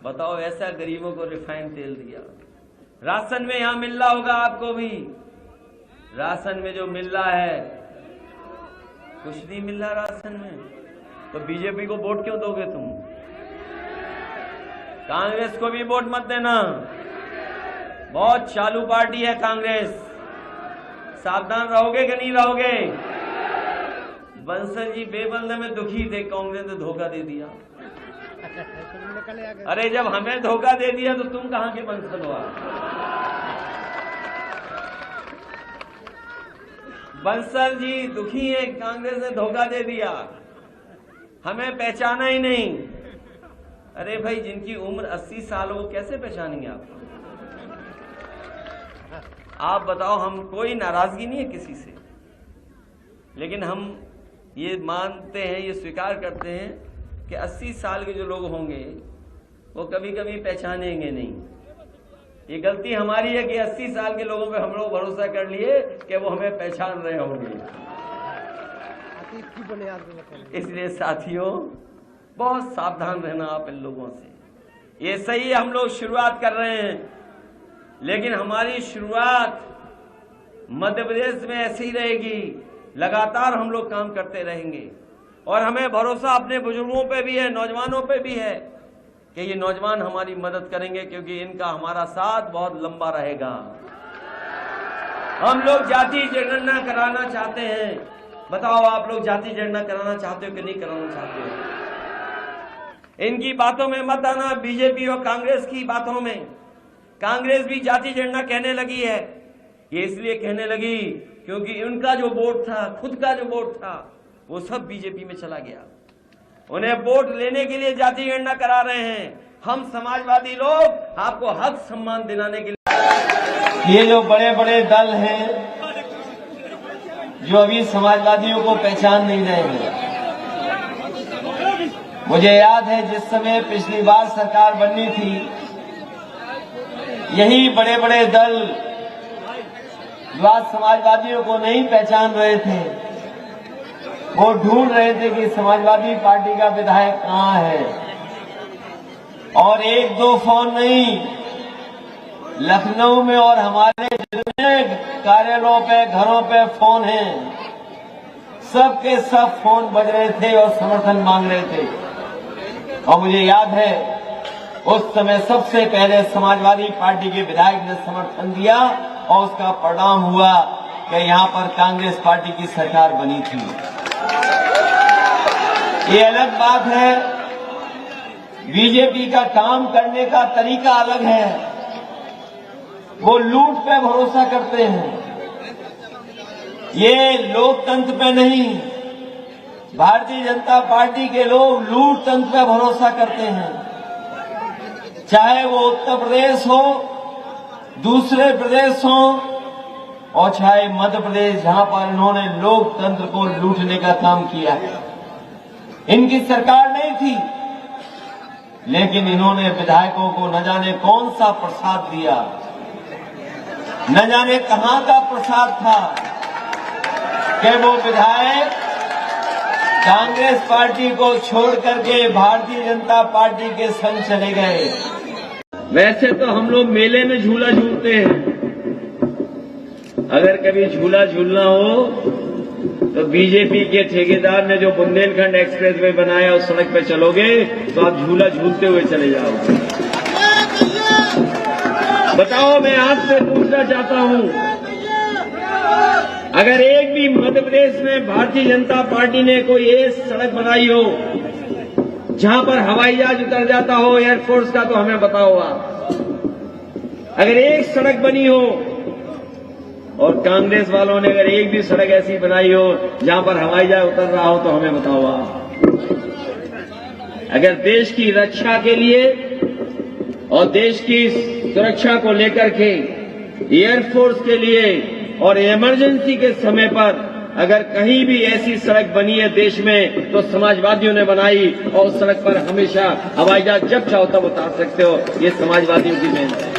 बताओ, ऐसा गरीबों को रिफाइंड तेल दिया। राशन में यहां मिल रहा होगा आपको भी, राशन में जो मिल रहा है कुछ नहीं मिल रहा राशन में, तो बीजेपी को वोट क्यों दोगे तुम? कांग्रेस को भी वोट मत देना, बहुत चालू पार्टी है कांग्रेस। सावधान रहोगे कि नहीं रहोगे? बंसल जी बेबंद में दुखी थे, कांग्रेस ने धोखा दे दिया। अरे जब हमें धोखा दे दिया तो तुम कहां के बंसल हो? बंसल जी दुखी है, कांग्रेस ने धोखा दे दिया, हमें पहचाना ही नहीं। अरे भाई, जिनकी उम्र 80 साल हो वो कैसे पहचानेंगे आपको? आप बताओ। हम कोई नाराजगी नहीं है किसी से, लेकिन हम ये मानते हैं, ये स्वीकार करते हैं कि 80 साल के जो लोग होंगे वो कभी कभी पहचानेंगे नहीं। ये गलती हमारी है कि 80 साल के लोगों पे हम लोग भरोसा कर लिए कि वो हमें पहचान रहे होंगे। इसलिए साथियों, बहुत सावधान रहना आप इन लोगों से। ये सही है, हम लोग शुरुआत कर रहे हैं, लेकिन हमारी शुरुआत मध्य प्रदेश में ऐसी ही रहेगी। लगातार हम लोग काम करते रहेंगे और हमें भरोसा अपने बुजुर्गों पे भी है, नौजवानों पे भी है कि ये नौजवान हमारी मदद करेंगे, क्योंकि इनका हमारा साथ बहुत लंबा रहेगा। हम लोग जाति जनगणना कराना चाहते हैं। बताओ, आप लोग जाति जनगणना कराना चाहते हो कि नहीं कराना चाहते हो? इनकी बातों में मत आना, बीजेपी और कांग्रेस की बातों में। कांग्रेस भी जाति जनगणना कहने लगी है। ये इसलिए कहने लगी क्योंकि उनका जो वोट था, खुद का जो वोट था, वो सब बीजेपी में चला गया। उन्हें वोट लेने के लिए जाति गणना करा रहे हैं। हम समाजवादी लोग आपको हक सम्मान दिलाने के लिए, ये जो बड़े बड़े दल हैं जो अभी समाजवादियों को पहचान नहीं रहे हैं, मुझे याद है जिस समय पिछली बार सरकार बननी थी, यही बड़े बड़े दल जो आज समाजवादियों को नहीं पहचान रहे थे, वो ढूंढ रहे थे कि समाजवादी पार्टी का विधायक कहां है। और एक दो फोन नहीं, लखनऊ में और हमारे जितने कार्यालयों पे, घरों पे फोन हैं, सबके सब फोन बज रहे थे और समर्थन मांग रहे थे। और मुझे याद है उस समय सबसे पहले समाजवादी पार्टी के विधायक ने समर्थन दिया और उसका परिणाम हुआ कि यहां पर कांग्रेस पार्टी की सरकार बनी थी। ये अलग बात है, बीजेपी का काम करने का तरीका अलग है। वो लूट पे भरोसा करते हैं, ये लोकतंत्र पे नहीं। भारतीय जनता पार्टी के लोग लूट तंत्र पे भरोसा करते हैं, चाहे वो उत्तर प्रदेश हो, दूसरे प्रदेश हो और चाहे मध्य प्रदेश, जहां पर इन्होंने लोकतंत्र को लूटने का काम किया है। इनकी सरकार नहीं थी, लेकिन इन्होंने विधायकों को न जाने कौन सा प्रसाद दिया, न जाने कहां का प्रसाद था कि वो विधायक कांग्रेस पार्टी को छोड़ करके भारतीय जनता पार्टी के संग चले गए। वैसे तो हम लोग मेले में झूला झूलते हैं, अगर कभी झूला झूलना हो तो बीजेपी के ठेकेदार ने जो बुंदेलखंड एक्सप्रेस वे बनाया उस सड़क पे चलोगे तो आप झूला झूलते हुए चले जाओगे। बताओ, मैं आपसे पूछना चाहता हूं, अगर एक भी मध्य प्रदेश में भारतीय जनता पार्टी ने कोई ऐसी सड़क बनाई हो जहां पर हवाई जहाज उतर जाता हो एयरफोर्स का, तो हमें बताओ आप। अगर एक सड़क बनी हो, और कांग्रेस वालों ने अगर एक भी सड़क ऐसी बनाई हो जहां पर हवाई जहाज उतर रहा हो, तो हमें बताओ आप। अगर देश की रक्षा के लिए और देश की सुरक्षा को लेकर के एयरफोर्स के लिए और इमरजेंसी के समय पर अगर कहीं भी ऐसी सड़क बनी है देश में, तो समाजवादियों ने बनाई, और उस सड़क पर हमेशा हवाई जहाज जब चाहो तब उतार सकते हो। ये समाजवादियों की मेहनत है।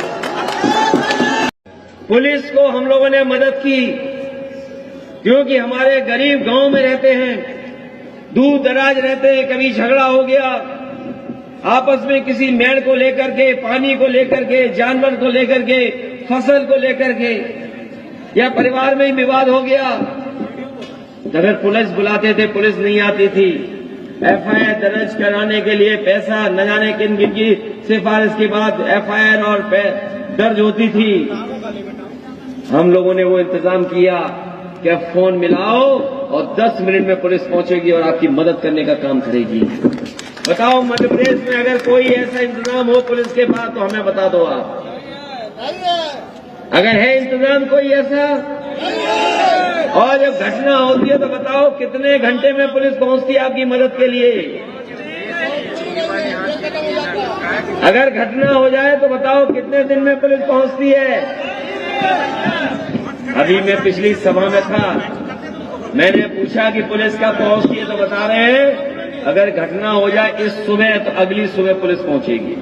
पुलिस को हम लोगों ने मदद की, क्योंकि हमारे गरीब गांव में रहते हैं, दूर दराज रहते हैं, कभी झगड़ा हो गया, आपस में किसी मेड़ को लेकर के, पानी को लेकर के, जानवर को लेकर के, फसल को लेकर के, या परिवार में ही विवाद हो गया तो फिर पुलिस बुलाते थे, पुलिस नहीं आती थी। एफआईआर दर्ज कराने के लिए पैसा न जाने किन किन की सिफारिश के बाद एफआईआर और दर्ज होती थी। हम लोगों ने वो इंतजाम किया कि अब फोन मिलाओ और 10 मिनट में पुलिस पहुंचेगी और आपकी मदद करने का काम करेगी। बताओ मध्य प्रदेश में अगर कोई ऐसा इंतजाम हो पुलिस के पास तो हमें बता दो आप। अगर है इंतजाम कोई ऐसा, और जब घटना होती है तो बताओ कितने घंटे में पुलिस पहुंचती है आपकी मदद के लिए। अगर घटना हो जाए तो बताओ कितने दिन में पुलिस पहुंचती है। अभी मैं पिछली सभा में था, मैंने पूछा कि पुलिस कब पहुंचती है तो बता रहे हैं अगर घटना हो जाए इस सुबह तो अगली सुबह पुलिस पहुंचेगी।